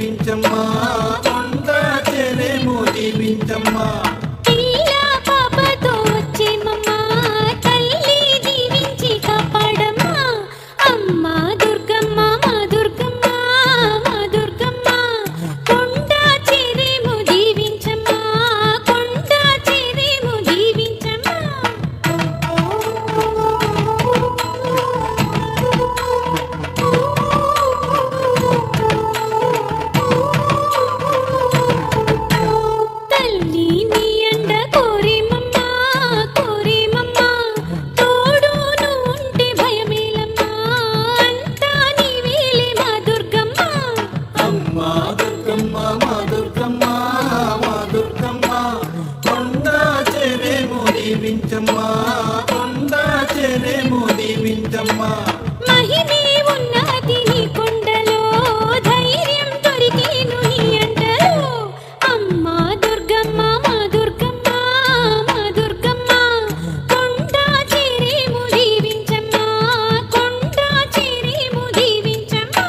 దీవించమ్మా కొండ చెరేము దీవించమ్మా దీవించమ్మా కొండ చెరేము దీవించమ్మా మహిమే ఉన్నది నీ కొండలో ధైర్యం దొరికేను నీ అంటలో అమ్మా దుర్గమ్మ మా దుర్గమ్మ మా దుర్గమ్మ కొండ చెరేము దీవించమ్మా కొండ చెరేము దీవించమ్మా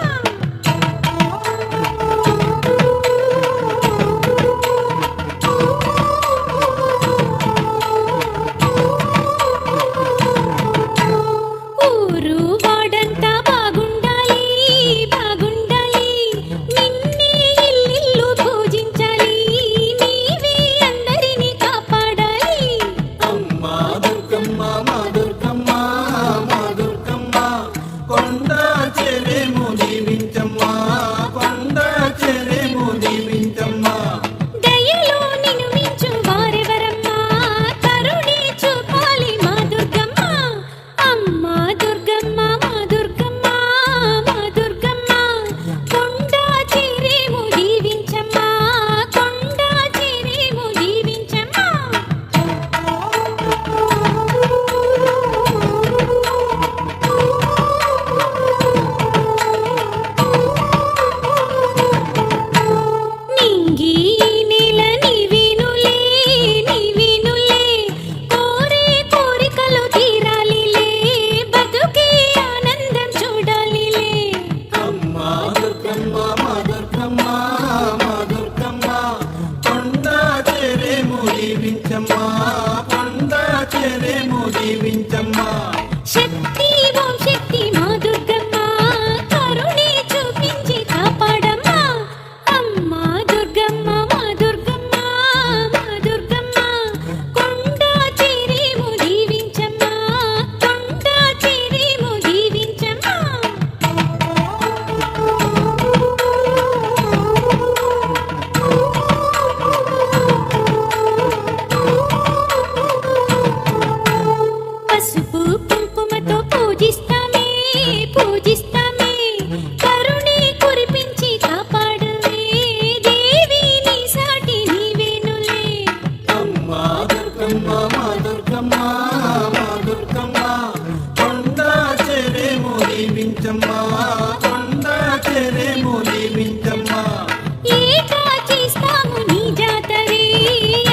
దీవించమ్మా కొండ చెరేము దీవించమ్మా శక్తి ఓం శక్తి మా దుర్గమ్మ కరుణే చూపించి కాపాడమ్మా అమ్మా దుర్గమ్మ మా దుర్గమ్మ మా దుర్గమ్మ కొండ చెరేము దీవించమ్మా కొండ చెరేము దీవించమ్మా పసుపు కుంకుమతో పూజిస్తామే పూజిస్తామే కరుణే కురిపించి కాపాడవే దేవి నీ సాటి నీవేనులే అమ్మా దుర్గమ్మ మా దుర్గమ్మ మా దుర్గమ్మ కొండ చెరేము దీవించమ్మా కొండ చెరేము దీవించమ్మా ఏకా చేస్తాము నీ జాతరే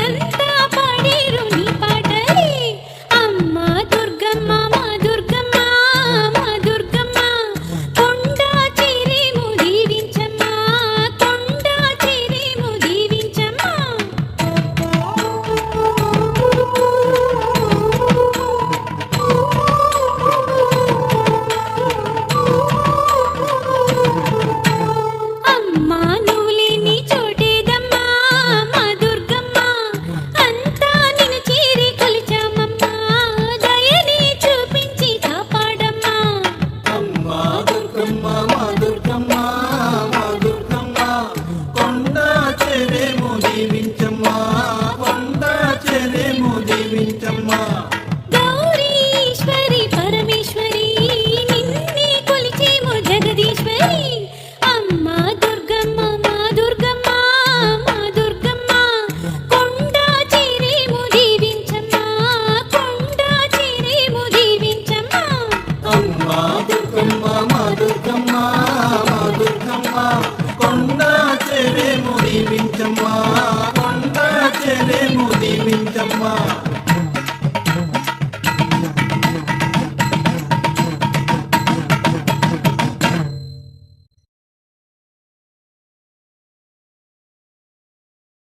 అంతా పాడేరు నీ పాటలే అమ్మా దుర్గమ్మ మా దుర్గమ్మ మా దుర్గమ్మ కొండ చెరేము దీవించమ్మా కొండ చెరేము దీవించమ్మా అమ్మా నువ్వు లేని చోటేదమ్మా మా దుర్గమ్మ అంతా నిన్ను చేరి కొలిచామమ్మా దయని చూపించి కాపాడమ్మా అమ్మా దుర్గమ్మ మా దుర్గమ్మ మా దుర్గమ్మ కొండ చెరేము దీవించమ్మా కొండ చెరేము దీవించమ్మా గౌరీశ్వరి పరమేశ్వరి నిన్నే కొలిచేము జగదీశ్వరి అమ్మా దుర్గమ్మ మా దుర్గమ్మ మా దుర్గమ్మ కొండ చెరేము దీవించమ్మా కొండ చెరేము దీవించమ్మా అమ్మా దుర్గమ్మ మా దుర్గమ్మ మా దుర్గమ్మ కొండ చెరేము దీవించమ్మా